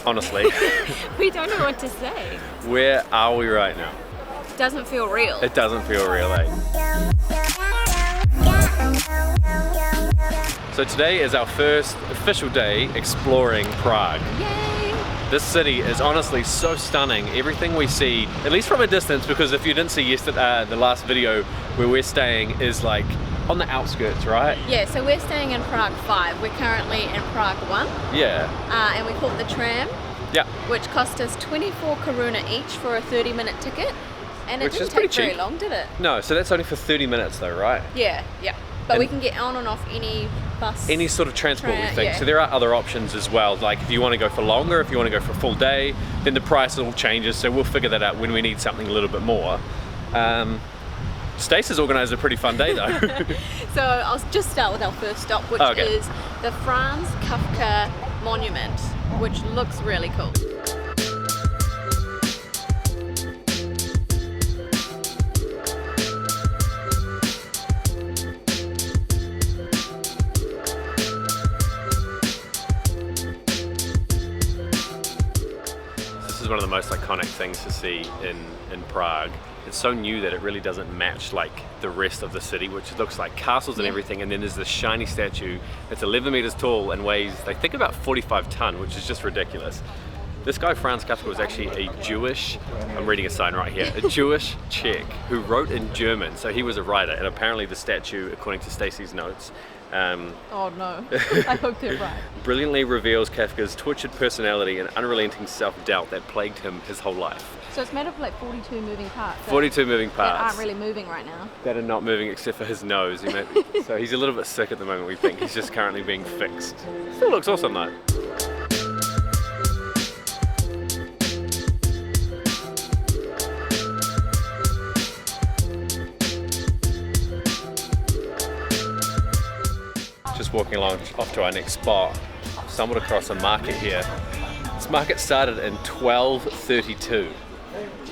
honestly. We don't know what to say. Where are we right now? Doesn't feel real. It doesn't feel real, eh? So today is our first official day exploring Prague. Yay! This city is honestly so stunning. Everything we see, at least from a distance, because if you didn't see yesterday, the last video where we're staying is like on the outskirts, right? Yeah, so we're staying in Prague 5. We're currently in Prague 1. Yeah. And we caught the tram, Yeah. which cost us 24 koruna each for a 30-minute ticket. And it Which didn't is pretty take very cheap. long, did it? No, so that's only for 30 minutes though, right? Yeah. But And we can get on and off any bus. Any sort of transport we think. Yeah. So there are other options as well. Like if you want to go for longer, if you want to go for a full day, then the price all changes. So we'll figure that out when we need something a little bit more. Stacey's organised a pretty fun day though. So I'll just start with our first stop, which is the Franz Kafka monument, which looks really cool. This is one of the most iconic things to see in Prague. It's so new that it really doesn't match like the rest of the city, which looks like castles and everything, and then there's this shiny statue that's 11 meters tall and weighs, they think, about 45 ton, which is just ridiculous. This guy, Franz Kafka, was actually a Jewish, I'm reading a sign right here, a Jewish Czech who wrote in German, so he was a writer, and apparently the statue, according to Stacey's notes, Oh no, I hope they're right. brilliantly reveals Kafka's tortured personality and unrelenting self-doubt that plagued him his whole life. So it's made of like 42 moving parts. 42 moving that parts. aren't really moving right now. That are not moving except for his nose. So he's a little bit sick at the moment, we think. He's just currently being fixed. Still looks awesome though. Just walking along off to our next spot, stumbled across a market here. This market started in 1232.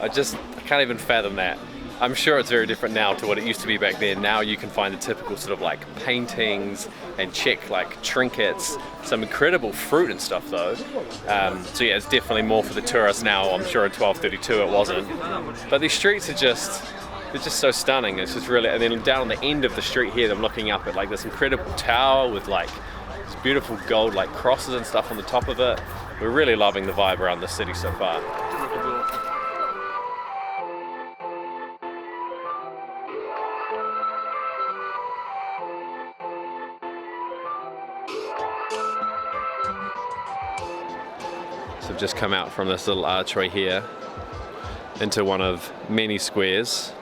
I can't even fathom that. I'm sure it's very different now to what it used to be back then. Now you can find the typical sort of like paintings and Czech like trinkets, some incredible fruit and stuff though. So yeah, it's definitely more for the tourists now. I'm sure in 1232 it wasn't. But these streets are they're just so stunning. It's just really, and then down on the end of the street here, I'm looking up at like this incredible tower with like this beautiful gold like crosses and stuff on the top of it. We're really loving the vibe around the city so far. So I've just come out from this little archway here into one of many squares.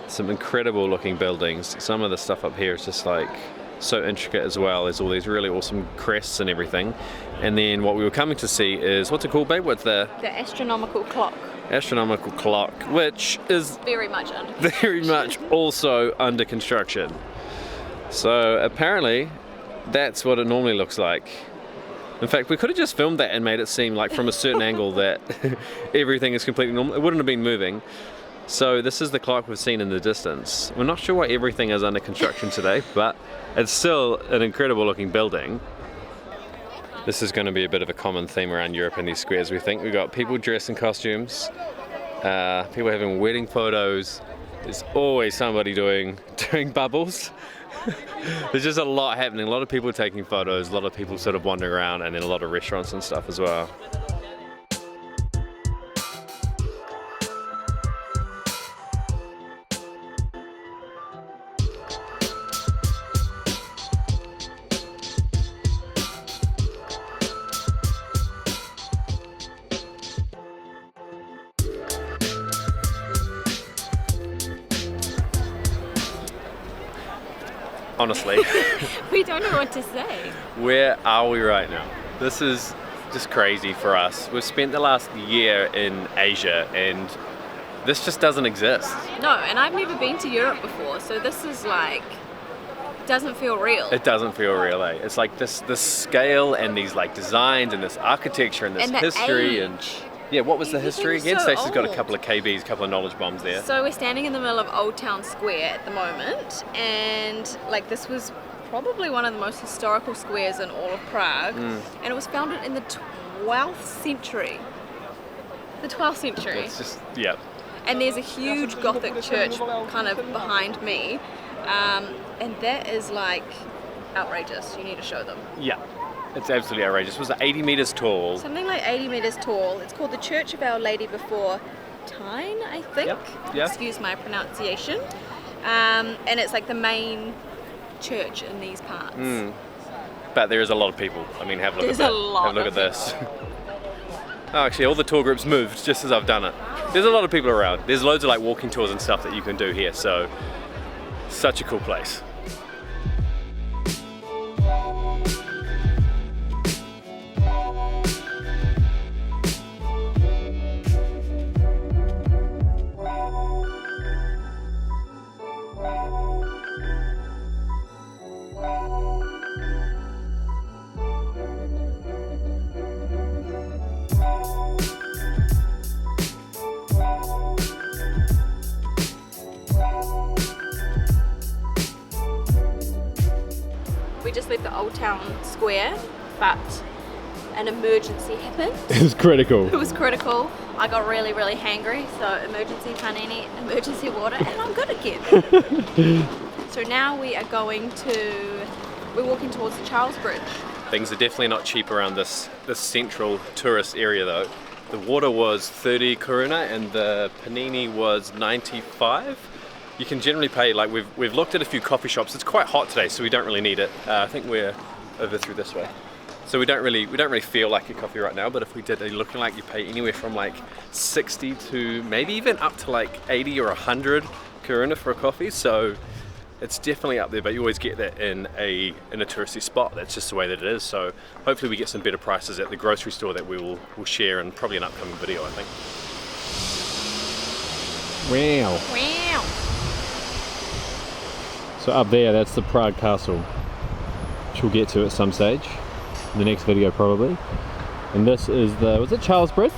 Some incredible looking buildings. Some of the stuff up here is just like so intricate as well. There's all these really awesome crests and everything. And then what we were coming to see is, what's it called, babe? What's the Astronomical Clock. Astronomical Clock, which is Very much under construction. very much also under construction. So apparently that's what it normally looks like. In fact, we could have just filmed that and made it seem like from a certain angle that everything is completely normal. It wouldn't have been moving. So this is the clock we've seen in the distance. We're not sure why everything is under construction today, but it's still an incredible looking building. This is going to be a bit of a common theme around Europe in these squares, we think. We've got people dressed in costumes, people having wedding photos. There's always somebody doing bubbles. There's just a lot happening, a lot of people taking photos, a lot of people sort of wandering around, and then a lot of restaurants and stuff as well. Honestly. We don't know what to say. Where are we right now? This is just crazy for us. We've spent the last year in Asia and this just doesn't exist. No, and I've never been to Europe before, so this is like, doesn't feel real. It doesn't feel real, eh? It's like this scale and these like designs and this architecture and this And the history age. and yeah, what was the history Everything again? was so Stacey's got a old. couple of KBs, a couple of knowledge bombs there. So we're standing in the middle of Old Town Square at the moment, and like this was probably one of the most historical squares in all of Prague, and it was founded in the 12th century. The 12th century. It's just, yeah. And there's a huge Gothic church kind of behind me, and that is like outrageous. You need to show them. Yeah, it's absolutely outrageous. Was it 80 meters tall? Something like 80 meters tall. It's called the Church of Our Lady before Tyn, I think. Yep. Excuse my pronunciation. And it's like the main church in these parts. But there is a lot of people. I mean, have a look at that. Have a look at this. Oh, actually, all the tour groups moved just as I've done it. There's a lot of people around. There's loads of like walking tours and stuff that you can do here. So, such a cool place. We just left the Old Town Square, but an emergency happened. It was critical. It was critical. I got really, really hangry, so emergency panini, emergency water, and I'm good again. So now we're walking towards the Charles Bridge. Things are definitely not cheap around this central tourist area though. The water was 30 koruna and the panini was 95. You can generally pay, like we've looked at a few coffee shops. It's quite hot today, so we don't really need it. I think we're over through this way. So we don't really feel like a coffee right now, but if we did, you're looking like you pay anywhere from like 60 to maybe even up to like 80 or 100 koruna for a coffee. So it's definitely up there, but you always get that in a touristy spot. That's just the way that it is. So hopefully we get some better prices at the grocery store that we'll share in probably an upcoming video, I think. Wow. Wow. So up there, that's the Prague Castle, which we'll get to at some stage, in the next video probably. And this is was it Charles Bridge?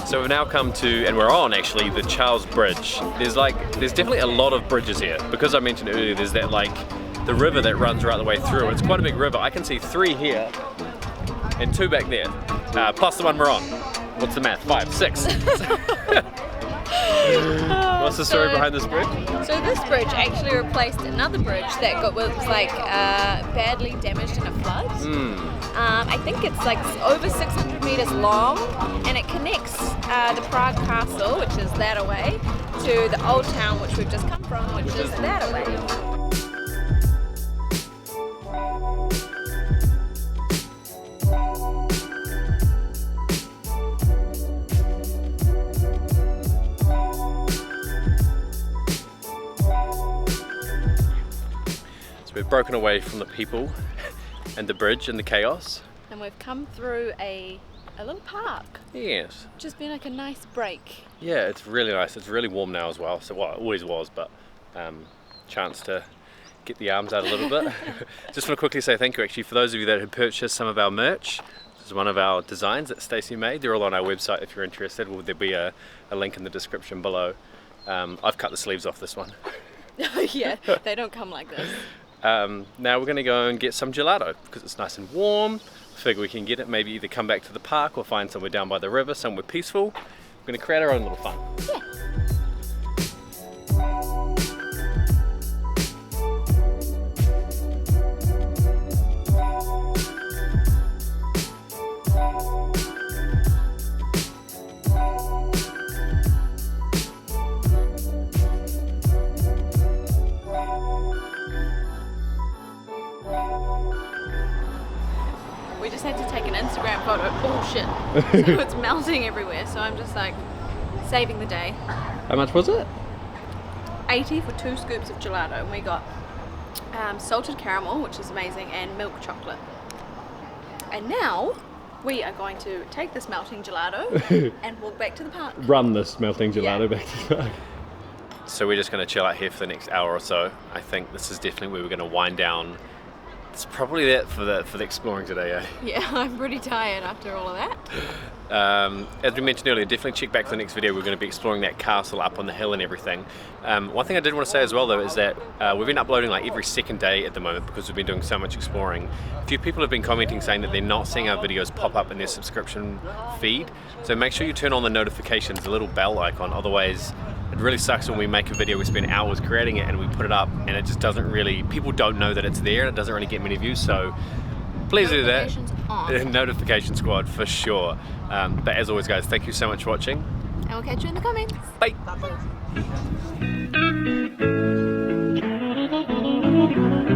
So we've now come to, and we're on actually, the Charles Bridge. There's definitely a lot of bridges here. Because I mentioned earlier, there's that the river that runs right the way through. It's quite a big river. I can see 3 here and 2 back there, plus the one we're on. What's the math? 5, 6. What's the story behind this bridge? So this bridge actually replaced another bridge that was badly damaged in a flood. I think it's like over 600 meters long, and it connects the Prague Castle, which is that away, to the old town, which we've just come from, which is that away. We've broken away from the people and the bridge and the chaos. And we've come through a little park. Yes. Just been like a nice break. Yeah, it's really nice. It's really warm now as well. So, well, it always was, but chance to get the arms out a little bit. Just want to quickly say thank you actually for those of you that had purchased some of our merch. This is one of our designs that Stacey made. They're all on our website if you're interested. There'll be a link in the description below. I've cut the sleeves off this one. Yeah, they don't come like this. Now we're going to go and get some gelato because it's nice and warm. Figure we can get it, maybe either come back to the park or find somewhere down by the river, somewhere peaceful. We're going to create our own little fun. Yeah. We just had to take an Instagram photo. Bullshit. So it's melting everywhere. So I'm just like saving the day. How much was it? 80 for 2 scoops of gelato. And we got salted caramel, which is amazing, and milk chocolate. And now we are going to take this melting gelato and walk back to the park. Run this melting gelato Yeah. back to the park. So we're just going to chill out here for the next hour or so. I think this is definitely where we're going to wind down. It's probably that for the exploring today, eh? Yeah, I'm pretty tired after all of that. As we mentioned earlier, definitely check back for the next video. We're going to be exploring that castle up on the hill and everything. One thing I did want to say as well though is that we've been uploading like every second day at the moment because we've been doing so much exploring. A few people have been commenting saying that they're not seeing our videos pop up in their subscription feed. So make sure you turn on the notifications, the little bell icon, otherwise it really sucks when we make a video, we spend hours creating it and we put it up and it just doesn't really, people don't know that it's there and it doesn't really get many views, so please do that. Notifications on. Notification squad for sure. But as always guys, thank you so much for watching. And we'll catch you in the comments. Bye. Bye.